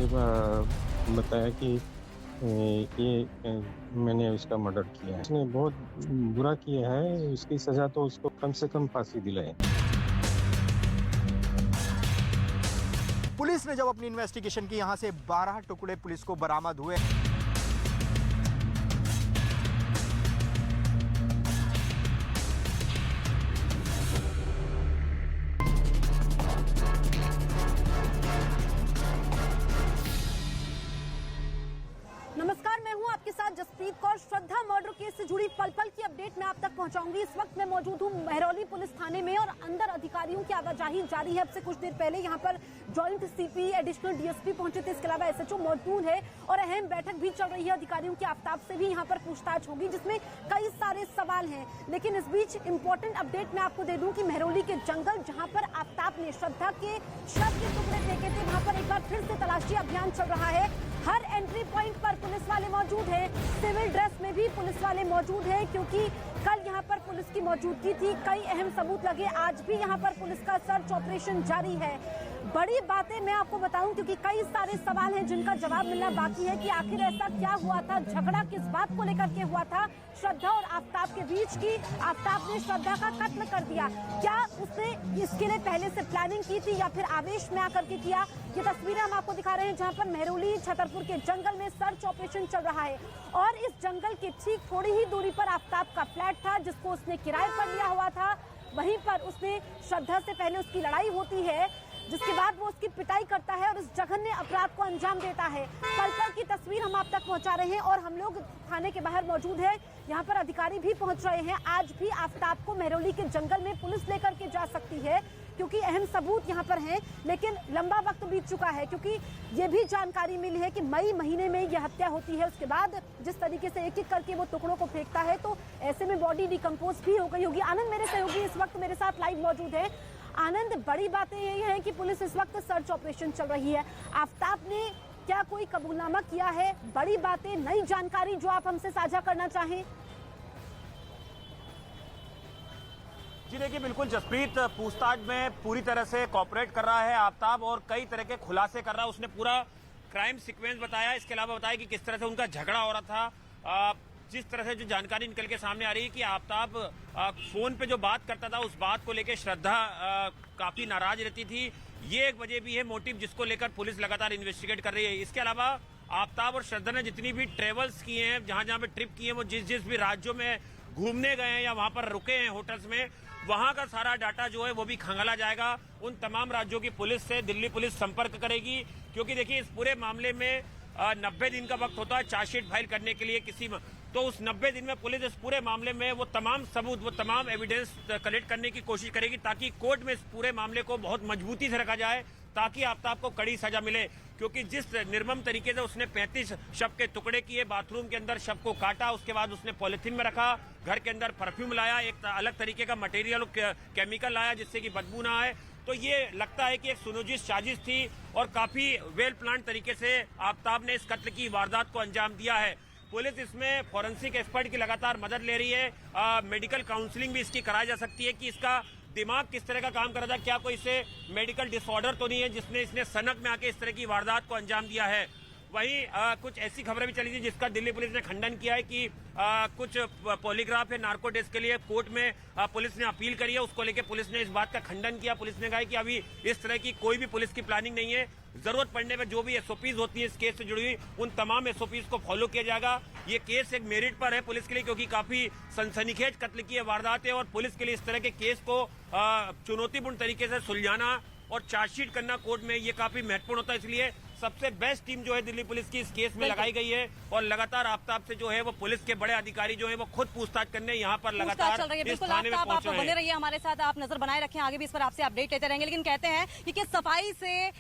मुझे बताया कि मैंने उसका मर्डर किया है। उसने बहुत बुरा किया है, उसकी सज़ा तो उसको कम से कम फांसी दिलाए। पुलिस ने जब अपनी इन्वेस्टिगेशन की, यहां से 12 टुकड़े पुलिस को बरामद हुए। नमस्कार, मैं हूं आपके साथ जसप्रीत कौर। श्रद्धा मर्डर केस से जुड़ी पल पल की अपडेट मैं आप तक पहुंचाऊंगी। इस वक्त मैं मौजूद हूं महरौली पुलिस थाने में और अंदर अधिकारियों की आवाजाही जारी है। अब से कुछ देर पहले यहां पर जॉइंट सीपी, एडिशनल डीएसपी पहुंचे थे। इसके अलावा एसएचओ मौजूद है और अहम बैठक भी चल रही है। अधिकारियों की आफ्ताब से भी यहां पर पूछताछ होगी, जिसमें कई सारे सवाल हैं। लेकिन इस बीच इंपॉर्टेंट अपडेट मैं आपको दे दूं कि महरौली के जंगल, जहां पर आफ्ताब ने श्रद्धा के शव के टुकड़े फेंके थे, वहां पर एक बार फिर से तलाशी अभियान चल रहा है। हर एंट्री पॉइंट पर पुलिस वाले मौजूद हैं। सिविल ड्रेस में भी पुलिस वाले मौजूद हैं, क्योंकि कल यहां पर पुलिस की मौजूदगी थी। कई अहम सबूत लगे। आज भी यहां पर पुलिस का सर्च ऑपरेशन जारी है। बड़ी बातें मैं आपको बताऊं, क्योंकि कई सारे सवाल हैं जिनका जवाब मिलना बाकी है कि आखिर ऐसा क्या हुआ था, झगड़ा किस बात को लेकर के हुआ था श्रद्धा और आफ्ताब के बीच की। आफ्ताब ने श्रद्धा का कत्ल कर दिया, क्या उसने इसके लिए पहले से प्लानिंग की थी या फिर आवेश में आकर के किया? ये तस्वीरें हम आपको दिखा रहे हैं, जहां पर महरौली छतरपुर के जंगल में सर्च ऑपरेशन चल रहा है। और इस जंगल की ठीक थोड़ी ही दूरी पर आफ्ताब का फ्लैट था, जिसको उसने किराए पर लिया हुआ था। वहीं पर उसने श्रद्धा से पहले उसकी लड़ाई होती है, जिसके बाद वो उसकी पिटाई करता है और इस जघन्य अपराध को अंजाम देता है। पल पल की तस्वीर हम आप तक पहुंचा रहे हैं और हम लोग थाने के बाहर मौजूद हैं। यहाँ पर अधिकारी भी पहुंच रहे हैं। आज भी आफ्ताब को महरौली के जंगल में पुलिस लेकर के जा सकती है, क्योंकि अहम सबूत यहाँ पर हैं। लेकिन लंबा वक्त बीत चुका है, क्योंकि ये भी जानकारी मिली है कि मई महीने में यह हत्या होती है। उसके बाद जिस तरीके से एक एक करके वो टुकड़ों को फेंकता है, तो ऐसे में बॉडी डिकम्पोज भी हो गई होगी। आनंद मेरे सहयोगी इस वक्त मेरे साथ लाइव मौजूद है। आनंद, बड़ी बातें यही है कि पुलिस इस वक्त सर्च ऑपरेशन चल रही है। आफ्ताब ने क्या कोई कबूलनामा किया है? बड़ी बातें, नई जानकारी जो आप हमसे साझा करना चाहें? जी देखिए, बिल्कुल जसप्रीत, पूछताछ में पूरी तरह से कोऑपरेट कर रहा है आफ्ताब और कई तरह के खुलासे कर रहा है। उसने पूरा क्राइम सीक्वेंस बताया, इसके अलावा बताया कि किस तरह से उनका झगड़ा हो रहा था। जिस तरह से जो जानकारी निकल के सामने आ रही है कि आफ्ताब फोन पे जो बात करता था, उस बात को लेकर श्रद्धा काफी नाराज रहती थी। ये एक वजह भी है, मोटिव, जिसको लेकर पुलिस लगातार इन्वेस्टिगेट कर रही है। इसके अलावा आफ्ताब और श्रद्धा ने जितनी भी ट्रेवल्स किए हैं, जहां जहां पे ट्रिप किए हैं, वो जिस जिस भी राज्यों में घूमने गए हैं या वहां पर रुके हैं होटल्स में, वहां का सारा डाटा जो है वो भी खंगाला जाएगा। उन तमाम राज्यों की पुलिस से दिल्ली पुलिस संपर्क करेगी, क्योंकि देखिए इस पूरे मामले में 90 दिन का वक्त होता है चार्जशीट फाइल करने के लिए तो उस 90 दिन में पुलिस इस पूरे मामले में वो तमाम सबूत, वो तमाम एविडेंस कलेक्ट करने की कोशिश करेगी, ताकि कोर्ट में इस पूरे मामले को बहुत मजबूती से रखा जाए, ताकि आफ्ताब को कड़ी सजा मिले। क्योंकि जिस निर्मम तरीके से उसने 35 शव के टुकड़े किए, बाथरूम के अंदर शव को काटा, उसके बाद उसने पॉलिथीन में रखा, घर के अंदर परफ्यूम लाया, एक अलग तरीके का मटेरियल, केमिकल लाया जिससे कि बदबू ना आए, तो ये लगता है कि एक सुनियोजित साजिश थी और काफी वेल प्लान तरीके से आफ्ताब ने इस कत्ल की वारदात को अंजाम दिया है। पुलिस इसमें फॉरेंसिक एक्सपर्ट की लगातार मदद ले रही है। मेडिकल काउंसलिंग भी इसकी कराई जा सकती है कि इसका दिमाग किस तरह का काम कर रहा था, क्या कोई इसे मेडिकल डिसऑर्डर तो नहीं है जिसने इसने सनक में आके इस तरह की वारदात को अंजाम दिया है। वहीं कुछ ऐसी खबरें भी चली थी जिसका दिल्ली पुलिस ने खंडन किया है कि कुछ पॉलीग्राफ या नार्को टेस्ट के लिए कोर्ट में पुलिस ने अपील करी है, उसको लेकर पुलिस ने इस बात का खंडन किया। पुलिस ने कहा कि अभी इस तरह की कोई भी पुलिस की प्लानिंग नहीं है। जरूरत पड़ने पर जो भी एसओपीज होती है इस केस से जुड़ी हुई, उन तमाम एसओपीज को फॉलो किया जाएगा। ये केस एक मेरिट पर है पुलिस के लिए, क्योंकि काफी सनसनीखेज कत्ल की वारदात है और पुलिस के लिए इस तरह के केस को चुनौतीपूर्ण तरीके से सुलझाना और चार्जशीट करना कोर्ट में ये काफी महत्वपूर्ण होता है। इसलिए सबसे बेस्ट टीम जो है दिल्ली पुलिस की इस केस में लगाई गई है और लगातार आफ्ताब से जो है वो पुलिस के बड़े अधिकारी जो है वो खुद पूछताछ करने यहाँ पर लगातार चल रही है। इस थाने में आप पहुंच रहे बने हैं। रहिए हमारे साथ, आप नजर बनाए रखें, आगे भी इस पर आपसे अपडेट लेते रहेंगे। लेकिन कहते हैं कि किस सफाई से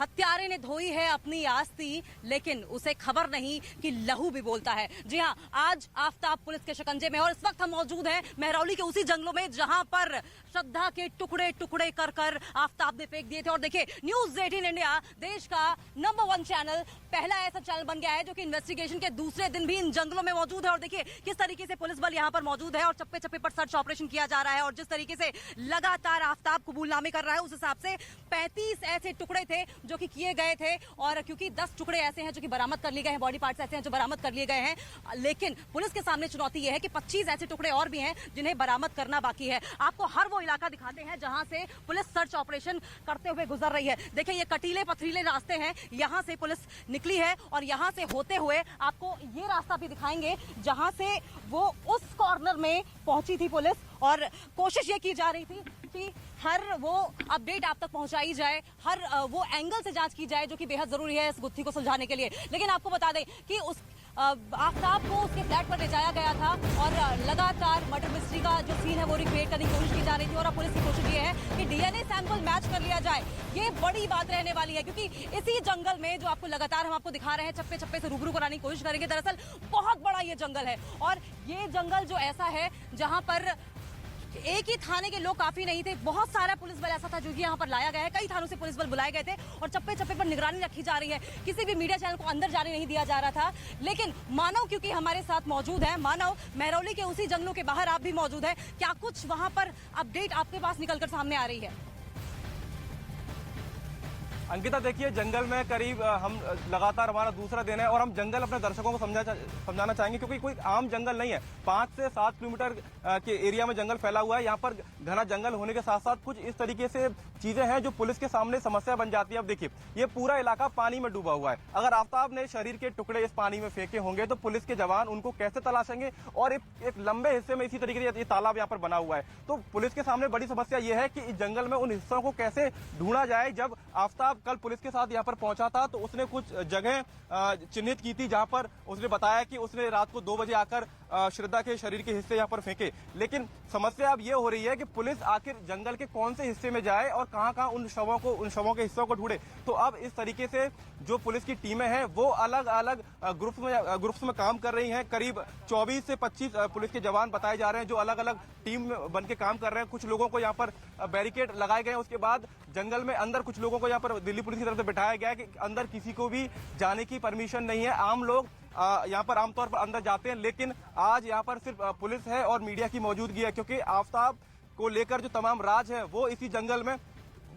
हत्यारे ने धोई है अपनी आस्ती, लेकिन उसे खबर नहीं कि लहू भी बोलता है। जी हाँ, आज आफ्ताब पुलिस के शिकंजे में और इस वक्त हम मौजूद हैं महरौली के उसी जंगलों में जहां पर श्रद्धा के टुकड़े टुकड़े कर कर आफ्ताब ने फेंक दिए थे। और देखिए, न्यूज 18 इंडिया देश का नंबर 1 चैनल, पहला ऐसा चैनल बन गया है जो कि इन्वेस्टिगेशन के दूसरे दिन भी इन जंगलों में मौजूद है। और देखिए किस तरीके से पुलिस बल यहाँ पर मौजूद है और चप्पे चप्पे पर सर्च ऑपरेशन किया जा रहा है। और जिस तरीके से लगातार आफ्ताब कबूलनामे कर रहा है, उस हिसाब से 35 ऐसे टुकड़े थे जो कि किए गए थे, और क्योंकि 10 टुकड़े ऐसे हैं जो कि बरामद कर लिए गए हैं, बॉडी पार्ट्स ऐसे हैं जो बरामद कर लिए गए हैं, लेकिन पुलिस के सामने चुनौती यह है कि 25 ऐसे टुकड़े और भी हैं जिन्हें बरामद करना बाकी है। आपको हर वो इलाका दिखाते हैं जहां से पुलिस सर्च ऑपरेशन करते हुए गुजर रही है। देखिए, ये कटीले पथरीले रास्ते हैं, यहां से पुलिस निकली है और यहां से होते हुए आपको ये रास्ता भी दिखाएंगे जहां से वो उस कॉर्नर में पहुंची थी पुलिस, और कोशिश ये की जा रही थी कि हर वो अपडेट आप तक पहुंचाई जाए, हर वो एंगल से जांच की जाए जो कि बेहद जरूरी है इस गुत्थी को सुलझाने के लिए। लेकिन आपको बता दें कि उस आफ्ताब को उसके फ्लैट पर ले जाया गया था और लगातार मर्डर मिस्ट्री का जो सीन है वो रिक्रिएट करने की कोशिश की जा रही थी, और अब पुलिस की कोशिश ये है कि डीएनए सैंपल मैच कर लिया जाए। ये बड़ी बात रहने वाली है, क्योंकि इसी जंगल में जो आपको लगातार हम आपको दिखा रहे हैं, चप्पे चप्पे से रूबरू कराने की कोशिश करेंगे। दरअसल बहुत बड़ा ये जंगल है, और ये जंगल जो ऐसा है जहां पर एक ही थाने के लोग काफी नहीं थे, बहुत सारा पुलिस बल ऐसा था जो कि यहाँ पर लाया गया है। कई थानों से पुलिस बल बुलाए गए थे और चप्पे चप्पे पर निगरानी रखी जा रही है। किसी भी मीडिया चैनल को अंदर जाने नहीं दिया जा रहा था। लेकिन मानव क्योंकि हमारे साथ मौजूद है, मानव महरौली के उसी जंगलों के बाहर आप भी मौजूद है, क्या कुछ वहां पर अपडेट आपके पास निकलकर सामने आ रही है? अंकिता, देखिए, जंगल में करीब हम लगातार हमारा दूसरा दिन है और हम जंगल अपने दर्शकों को समझाना चाहेंगे, क्योंकि कोई आम जंगल नहीं है। 5 से 7 किलोमीटर के एरिया में जंगल फैला हुआ है। यहाँ पर घना जंगल होने के साथ साथ कुछ इस तरीके से चीजें हैं जो पुलिस के सामने समस्या बन जाती है। अब देखिए, ये पूरा इलाका पानी में डूबा हुआ है। अगर आफ्ताब ने शरीर के टुकड़े इस पानी में फेंके होंगे तो पुलिस के जवान उनको कैसे तलाशेंगे, और एक लंबे हिस्से में इसी तरीके से ये तालाब यहाँ पर बना हुआ है। तो पुलिस के सामने बड़ी समस्या ये है कि इस जंगल में उन हिस्सों को कैसे ढूंढा जाए। जब आफ्ताब कल पुलिस के साथ यहाँ पर पहुंचा था तो उसने कुछ जगह चिन्हित की थी जहां पर उसने बताया कि उसने रात को 2 बजे आकर श्रद्धा के शरीर के हिस्से यहाँ पर फेंके। लेकिन समस्या अब ये हो रही है कि पुलिस आखिर जंगल के कौन से हिस्से में जाए और कहां उन शवों के हिस्सों को ढूंढे। तो अब इस तरीके से जो पुलिस की टीमें हैं वो अलग अलग ग्रुप्स में काम कर रही हैं। करीब 24 से 25 पुलिस के जवान बताए जा रहे हैं जो अलग अलग टीम बन के काम कर रहे हैं। कुछ लोगों को यहाँ पर बैरिकेड लगाए गए, उसके बाद जंगल में अंदर कुछ लोगों को यहाँ पर दिल्ली पुलिस की तरफ से बिठाया गया है कि अंदर किसी को भी जाने की परमिशन नहीं है। आम लोग यहाँ पर आमतौर पर अंदर जाते हैं, लेकिन आज यहाँ पर सिर्फ पुलिस है और मीडिया की मौजूदगी है, क्योंकि आफ्ताब को लेकर जो तमाम राज है वो इसी जंगल में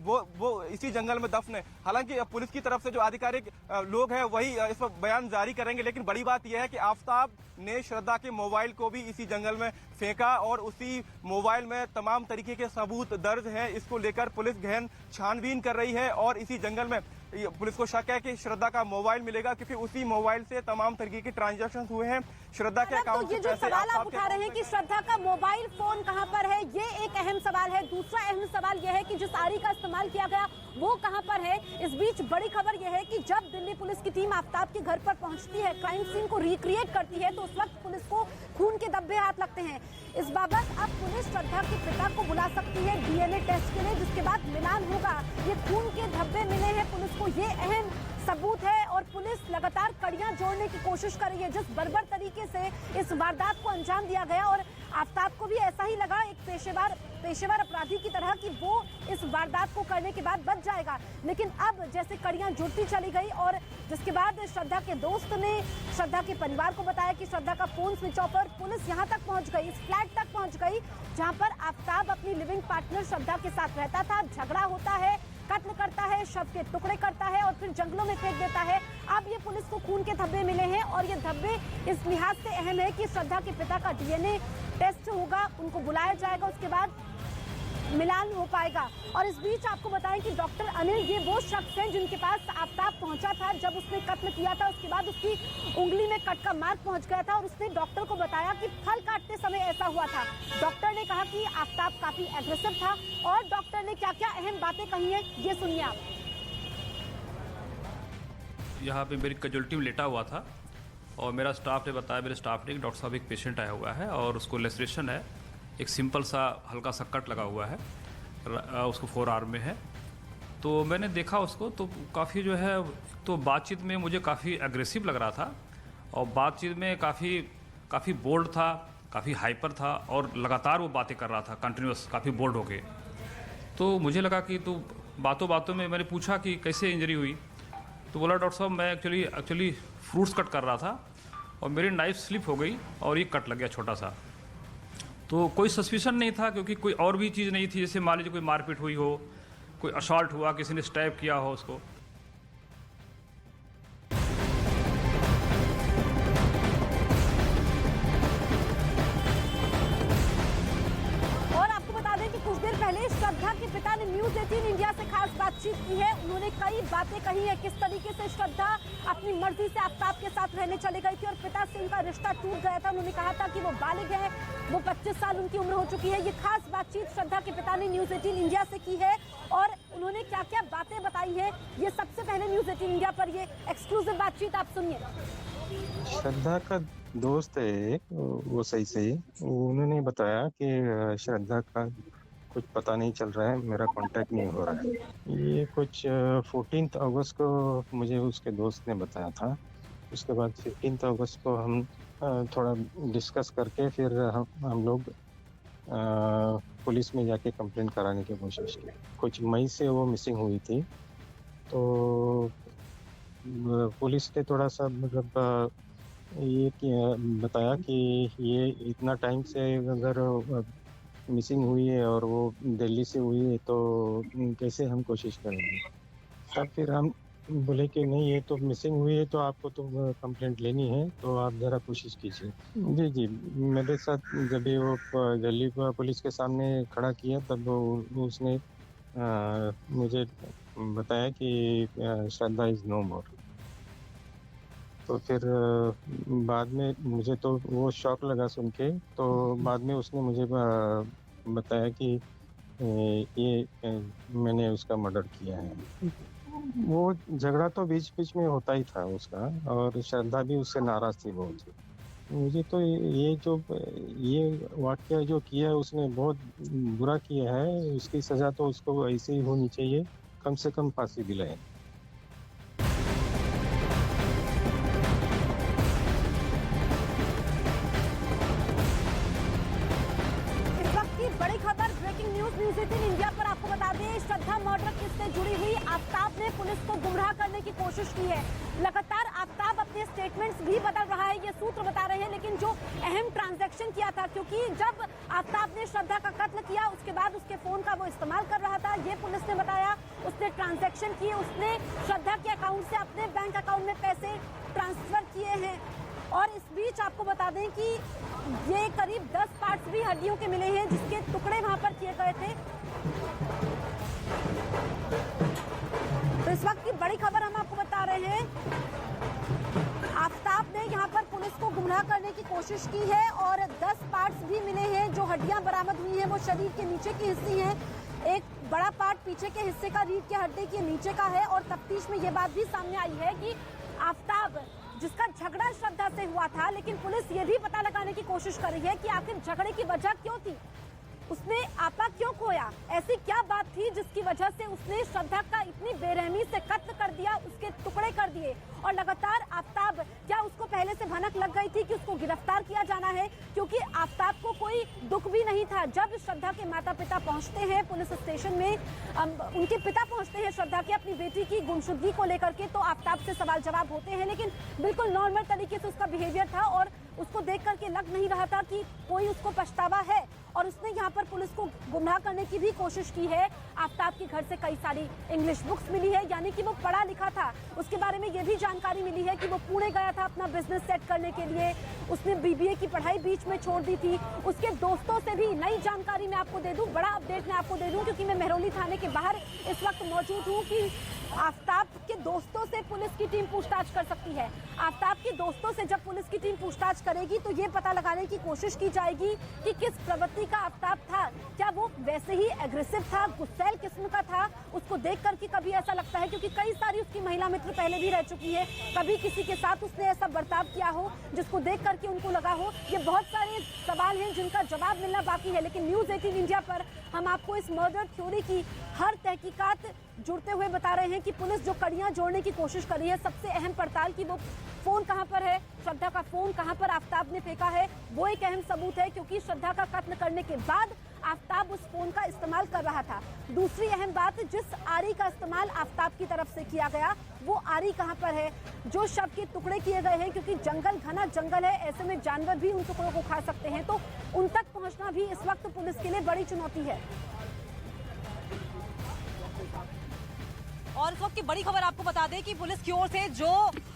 इसी जंगल में दफन है। हालांकि पुलिस की तरफ से जो आधिकारिक लोग हैं वही इस पर बयान जारी करेंगे, लेकिन बड़ी बात यह है कि आफ्ताब ने श्रद्धा के मोबाइल को भी इसी जंगल में फेंका और उसी मोबाइल में तमाम तरीके के सबूत दर्ज हैं। इसको लेकर पुलिस गहन छानबीन कर रही है और इसी जंगल में पुलिस को शक है कि श्रद्धा का मोबाइल मिलेगा, क्योंकि उसी मोबाइल से तमाम तरीके के ट्रांजैक्शन हुए हैं। श्रद्धा के अकाउंट तो ये जो सवाल आप उठा रहे हैं कि श्रद्धा का मोबाइल फोन कहां पर है, ये एक अहम सवाल है। दूसरा अहम सवाल यह है कि जिस आरी का इस्तेमाल किया गया वो कहां पर है। इस बीच बड़ी खबर यह है कि जब दिल्ली पुलिस की टीम आफ्ताब के घर पर पहुंचती है, क्राइम सीन को रिक्रिएट करती है, तो उस वक्त पुलिस को खून के धब्बे हाथ लगते हैं। इस बाबत अब पुलिस श्रद्धा के पिता को बुला सकती है डीएनए टेस्ट के लिए, जिसके बाद मिलान होगा। ये खून के धब्बे मिले हैं पुलिस को, ये अहम सबूत है और पुलिस लगातार कड़ियां जोड़ने की कोशिश कर रही है। जिस बर्बर तरीके से इस वारदात को अंजाम दिया गया, और आफ्ताब को भी ऐसा ही लगा एक पेशेवर अपराधी की तरह कि वो इस वारदात को करने के बाद बच जाएगा। लेकिन अब जैसे कड़ियां जुड़ती चली गई और जिसके बाद श्रद्धा के दोस्त ने श्रद्धा के परिवार को बताया कि श्रद्धा का फोन स्विच ऑफ, और पुलिस यहाँ तक पहुँच गई, इस फ्लैट तक पहुँच गई जहाँ पर आफ्ताब अपनी लिविंग पार्टनर श्रद्धा के साथ रहता था। झगड़ा होता है, कत्ल करता है, शव के टुकड़े करता है और फिर जंगलों में फेंक देता है। अब ये पुलिस को खून के धब्बे मिले हैं और ये धब्बे इस लिहाज से अहम है कि श्रद्धा के पिता का डीएनए टेस्ट होगा, उनको बुलाया जाएगा, उसके बाद मिलान हो पाएगा। और इस बीच आपको बताएं कि डॉक्टर अनिल ये वो शख्स हैं जिनके पास आफ्ताब पहुंचा था जब उसने कत्ल किया था। उसके बाद उसकी उंगली में कट का मार्क पहुंच गया था और उसने डॉक्टर को बताया कि फल काटते समय ऐसा हुआ था। डॉक्टर ने कहा कि आफ्ताब काफी एग्रेसिव था और डॉक्टर ने क्या क्या अहम बातें कही हैं, ये सुनिए आप। यहाँ पे मेरी कैजुअल्टी में लेटा हुआ था और मेरा स्टाफ ने बताया, मेरे स्टाफ ने, डॉक्टर साहब एक पेशेंट आया हुआ है और उसको लेसरेशन है, एक सिंपल सा हल्का सा कट लगा हुआ है, उसको 4 आर्म में है। तो मैंने देखा उसको तो काफ़ी जो है, तो बातचीत में मुझे काफ़ी एग्रेसिव लग रहा था और बातचीत में काफ़ी बोल्ड था, काफ़ी हाइपर था और लगातार वो बातें कर रहा था कंटिन्यूस, काफ़ी बोल्ड होके। तो मुझे लगा कि तो बातों में मैंने पूछा कि कैसे इंजरी हुई, तो बोला डॉक्टर साहब मैं एक्चुअली फ्रूट्स कट कर रहा था और मेरी नाइफ स्लिप हो गई और ये कट लग गया छोटा सा। तो कोई सस्पिशन नहीं था क्योंकि कोई और भी चीज़ नहीं थी, जैसे मान लीजिए कोई मारपीट हुई हो, कोई असॉल्ट हुआ, किसी ने स्टैब किया हो उसको। बातचीत की है, उन्होंने कई बातें कही है, किस तरीके से श्रद्धा अपनी मर्जी से आफ्ताब के साथ रहने चली गई थी और पिता से उनका रिश्ता टूट गया था। उन्होंने कहा था कि वो बालिग है, वो 25 साल उनकी उम्र हो चुकी है। ये खास बातचीत श्रद्धा के पिता ने न्यूज 18 इंडिया से की है और उन्होंने क्या क्या बातें बताई है, ये सबसे पहले न्यूज 18 इंडिया पर ये एक्सक्लूसिव बातचीत आप सुनिए। श्रद्धा का दोस्त है वो सही से उन्होंने बताया कि श्रद्धा का कुछ पता नहीं चल रहा है, मेरा कांटेक्ट नहीं हो रहा है। ये कुछ 14 अगस्त को मुझे उसके दोस्त ने बताया था। उसके बाद 15 अगस्त को हम थोड़ा डिस्कस करके फिर हम लोग पुलिस में जाके कंप्लेंट कराने की कोशिश की। कुछ मई से वो मिसिंग हुई थी, तो पुलिस ने थोड़ा सा मतलब ये बताया कि ये इतना टाइम से अगर मिसिंग हुई है और वो दिल्ली से हुई है तो कैसे हम कोशिश करेंगे। तब फिर हम बोले कि नहीं, ये तो मिसिंग हुई है तो आपको तो कंप्लेंट लेनी है, तो आप ज़रा कोशिश कीजिए। जी जी, मेरे साथ जब भी वो दिल्ली पुलिस के सामने खड़ा किया तब उसने मुझे बताया कि श्रद्धा इज़ नो मोर। तो फिर बाद में मुझे तो वो शॉक लगा सुन के, तो बाद में उसने मुझे बताया कि ये मैंने उसका मर्डर किया है। वो झगड़ा तो बीच बीच में होता ही था उसका, और श्रद्धा भी उससे नाराज़ थी बहुत। मुझे तो ये वाक़या जो किया है उसने बहुत बुरा किया है, उसकी सज़ा तो उसको ऐसे ही होनी चाहिए, कम से कम फांसी दिलाए। बड़ी खबर, ब्रेकिंग न्यूज न्यूज 18 इंडिया पर आपको बता दें, श्रद्धा मर्डर केस से जुड़ी हुई आफ्ताब ने पुलिस को गुमराह करने की कोशिश की है। लगातार आफ्ताब अपने स्टेटमेंट्स भी बदल रहा है, ये सूत्र बता रहे हैं, लेकिन जो अहम ट्रांजैक्शन किया था, क्योंकि जब आफ्ताब ने श्रद्धा का कत्ल किया उसके बाद उसके फोन का वो इस्तेमाल कर रहा था, ये पुलिस ने बताया। उसने ट्रांजैक्शन किए, उसने श्रद्धा के अकाउंट से अपने बैंक अकाउंट में पैसे ट्रांसफर किए हैं। और इस बीच आपको बता दें कि ये करीब 10 पार्ट्स भी हड्डियों के मिले हैं, जिसके टुकड़े वहां पर किए गए थे। तो इस वक्त की बड़ी खबर हम आपको बता रहे हैं, आफ्ताब ने यहाँ पर पुलिस को गुमराह करने की कोशिश की है और 10 पार्ट्स भी मिले हैं। जो हड्डियां बरामद हुई हैं वो शरीर के नीचे की हिस्से हैं, एक बड़ा पार्ट पीछे के हिस्से का रीढ़ के हड्डी के नीचे का है। और तफ्तीश में ये बात भी सामने आई है कि आफ्ताब, जिसका झगड़ा श्रद्धा से हुआ था, लेकिन पुलिस ये भी पता लगाने की कोशिश कर रही है कि आखिर झगड़े की वजह क्यों थी, उसने आपा क्यों खोया, ऐसी क्या बात थी जिसकी वजह से उसने श्रद्धा का इतनी बेरहमी से कत्ल कर दिया, उसके टुकड़े कर दिए। और लगातार आफ्ताब, क्या उसको पहले से भनक लग गई थी कि उसको गिरफ्तार किया जाना है, क्योंकि आफ्ताब को कोई दुख भी नहीं था। जब श्रद्धा के माता पिता पहुंचते हैं पुलिस स्टेशन में, उनके पिता पहुंचते हैं श्रद्धा की अपनी बेटी की गुमशुदगी को लेकर के, तो आफ्ताब से सवाल जवाब होते हैं, लेकिन बिल्कुल नॉर्मल तरीके से उसका बिहेवियर था और उसको देख करके लग नहीं रहा था कि कोई उसको पछतावा है। और उसने यहाँ पर पुलिस को गुमराह करने की भी कोशिश की है। आफ्ताब के घर से कई सारी इंग्लिश बुक्स मिली है, यानी कि वो पढ़ा लिखा था। उसके बारे में ये भी जानकारी मिली है कि वो पुणे गया था अपना बिजनेस सेट करने के लिए, उसने BBA की पढ़ाई बीच में छोड़ दी थी। उसके दोस्तों से भी नई जानकारी मैं आपको दे दूं, बड़ा अपडेट मैं आपको दे दूं, क्योंकि मैं मेहरौली थाने के बाहर इस वक्त मौजूद हूँ, कि आफ्ताब के दोस्तों से पुलिस की टीम पूछताछ कर सकती है। आफ्ताब के दोस्तों से जब पुलिस की टीम पूछताछ करेगी तो ये पता लगाने की कोशिश की जाएगी कि किस प्रवृत्ति का आफ्ताब था। क्या वो वैसे ही एग्रेसिव था, गुस्सैल किस्म का था, उसको देख करके कभी ऐसा लगता है, क्योंकि कई सारी उसकी महिला मित्र पहले भी रह चुकी है, कभी किसी के साथ उसने ऐसा बर्ताव किया हो जिसको देख करके उनको लगा हो। ये बहुत सारे सवाल हैं जिनका जवाब मिलना बाकी है, लेकिन न्यूज 18 इंडिया पर हम आपको इस मर्डर थ्योरी की हर तहकीकात जुड़ते हुए बता रहे हैं कि पुलिस जो कड़ियां जोड़ने की कोशिश कर रही है, सबसे अहम पड़ताल की वो फोन कहां पर है, श्रद्धा का फोन कहां पर आफ्ताब ने फेंका है, वो एक अहम सबूत है, क्योंकि श्रद्धा का कत्ल करने के बाद आफ्ताब उस फोन का इस्तेमाल कर रहा था। दूसरी अहम बात, जिस आरी का इस्तेमाल आफ्ताब की तरफ से किया गया, वो आरी कहां पर है। जो शव के टुकड़े किए गए हैं, क्योंकि जंगल घना जंगल है, ऐसे में जानवर भी उन टुकड़ों को खा सकते हैं, तो उन तक पहुंचना भी इस वक्त पुलिस के लिए बड़ी चुनौती है। और इस वक्त की बड़ी खबर आपको बता दें कि पुलिस की ओर से जो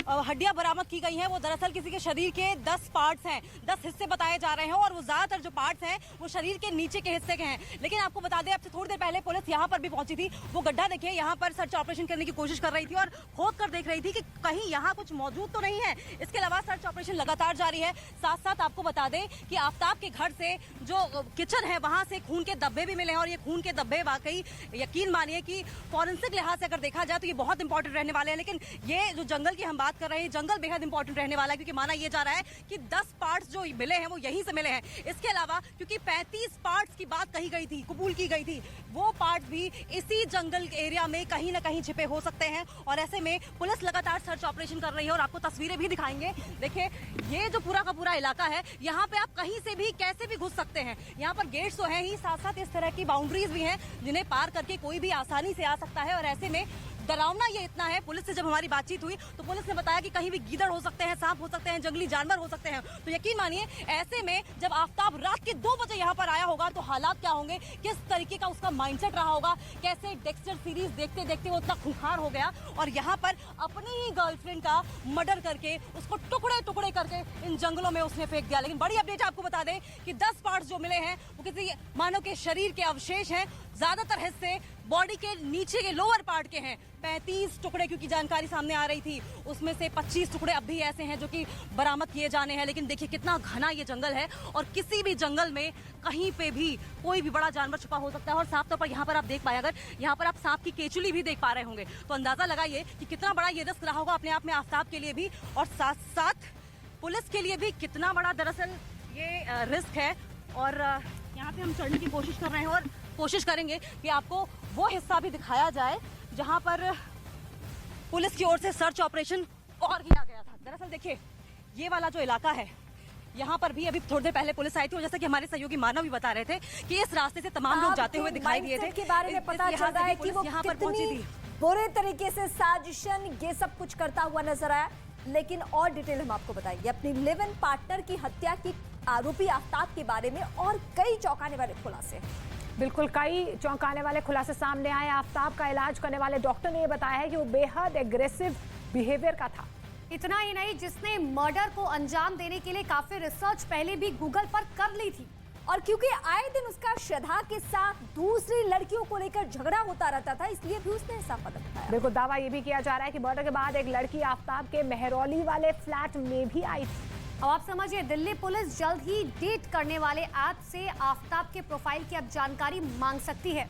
हड्डियां बरामद की गई हैं वो दरअसल किसी के शरीर के 10 पार्ट्स हैं, 10 हिस्से बताए जा रहे हैं और वो ज्यादातर जो पार्ट्स हैं वो शरीर के नीचे के हिस्से के हैं। लेकिन आपको बता दें, अब से थोड़ी देर पहले पुलिस यहाँ पर भी पहुंची थी। वो गड्ढा देखिए, यहाँ पर सर्च ऑपरेशन करने की कोशिश कर रही थी और खोद कर देख रही थी कि कहीं यहाँ कुछ मौजूद तो नहीं है। इसके अलावा सर्च ऑपरेशन लगातार जारी है। साथ साथ आपको बता दें कि आफ्ताब के घर से जो किचन है वहां से खून के धब्बे भी मिले हैं और ये खून के धब्बे वाकई यकीन मानिए कि फॉरेंसिक लिहाज से अगर देखा जाए तो ये बहुत इंपॉर्टेंट रहने वाले हैं। लेकिन ये जो जंगल की हम बात कर रहे हैं, जंगल बेहद इंपॉर्टेंट रहने वाला है क्योंकि माना यह जा रहा है कि 10 पार्ट्स जो मिले हैं वो यहीं से मिले हैं। इसके अलावा क्योंकि 35 पार्ट्स की बात कही गई थी, कबूल की गई थी, वो पार्ट्स भी इसी जंगल एरिया में कहीं ना कहीं छिपे हो सकते हैं और ऐसे में पुलिस लगातार सर्च ऑपरेशन कर रही है और आपको तस्वीरें भी दिखाएंगे। देखिए, ये जो पूरा का पूरा इलाका है, यहाँ पे आप कहीं से भी कैसे भी घुस सकते हैं। यहाँ पर गेट्स तो हैं ही, साथ साथ इस तरह की बाउंड्रीज भी हैं जिन्हें पार करके कोई भी आसानी से आ सकता है। और ऐसे में डरावना ये इतना है, पुलिस से जब हमारी बातचीत हुई तो पुलिस ने बताया कि कहीं भी गीदड़ हो सकते हैं, सांप हो सकते हैं, जंगली जानवर हो सकते हैं। तो यकीन मानिए, ऐसे में जब आफ्ताब रात के 2 बजे यहाँ पर आया होगा तो हालात क्या होंगे, किस तरीके का उसका माइंडसेट रहा होगा, कैसे डेक्स्टर सीरीज देखते देखते वो इतना खूंखार हो गया और यहाँ पर अपनी ही गर्लफ्रेंड का मर्डर करके उसको टुकड़े टुकड़े करके इन जंगलों में उसने फेंक दिया। लेकिन बड़ी अपडेट आपको बता दें कि 10 पार्ट्स जो मिले हैं वो किसी मानव के शरीर के अवशेष हैं। ज्यादातर हिस्से बॉडी के नीचे के लोअर पार्ट के हैं। 35 टुकड़े क्योंकि जानकारी सामने आ रही थी, उसमें से 25 टुकड़े अब भी ऐसे हैं जो कि बरामद किए जाने हैं। लेकिन देखिए कितना घना ये जंगल है और किसी भी जंगल में कहीं पे भी कोई भी बड़ा जानवर छुपा हो सकता है। और साफ तौर पर यहाँ पर आप देख पाए, अगर यहाँ पर आप सांप की केचुली भी देख पा रहे होंगे तो अंदाजा लगाइए कि कितना बड़ा ये रिस्क रहा होगा अपने आप में आफ्ताब के लिए भी और साथ साथ पुलिस के लिए भी कितना बड़ा दरअसल ये रिस्क है। और यहाँ पे हम चढ़ने की कोशिश कर रहे हैं और कोशिश करेंगे कि आपको वो हिस्सा भी दिखाया जाए जहां पर पुलिस की ओर से सर्च ऑपरेशन और किया गया था। दरअसल देखिए, ये वाला जो इलाका है, यहाँ पर भी अभी थोड़ी देर पहले पुलिस आई थी और जैसा कि हमारे सहयोगी मानव भी बता रहे थे कि इस रास्ते से तमाम लोग जाते हुए दिखाई दिए थे। के बारे में पता चल रहा है कि वो यहाँ पर पहुंची थी, बुरे तरीके से साजिशन ये सब कुछ करता हुआ नजर आया। लेकिन और डिटेल हम आपको बताएंगे अपनी लिव इन पार्टनर की हत्या की आरोपी आफ्ताब के बारे में और कई चौंकाने वाले खुलासे। बिल्कुल, कई चौंकाने वाले खुलासे सामने आए। आफ्ताब का इलाज करने वाले डॉक्टर ने यह बताया है कि वो बेहद एग्रेसिव बिहेवियर का था। इतना ही नहीं, जिसने मर्डर को अंजाम देने के लिए काफी रिसर्च पहले भी गूगल पर कर ली थी और क्योंकि आए दिन उसका श्रद्धा के साथ दूसरी लड़कियों को लेकर झगड़ा होता रहता था, इसलिए भी उसने ऐसा कदम उठाया। बिल्कुल, दावा ये भी किया जा रहा है कि मर्डर के बाद एक लड़की आफ्ताब के मेहरौली वाले फ्लैट में भी आई थी। अब आप समझिए, दिल्ली पुलिस जल्द ही डेट करने वाले ऐप से आफ्ताब के प्रोफाइल की अब जानकारी मांग सकती है।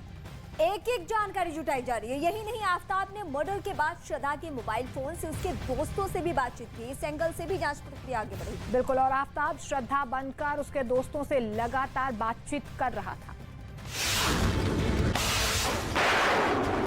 एक एक जानकारी जुटाई जा रही है। यही नहीं, आफ्ताब ने मर्डर के बाद श्रद्धा के मोबाइल फोन से उसके दोस्तों से भी बातचीत की। इस एंगल से भी जांच प्रक्रिया आगे बढ़ी। बिल्कुल, और आफ्ताब श्रद्धा बनकर उसके दोस्तों से लगातार बातचीत कर रहा था।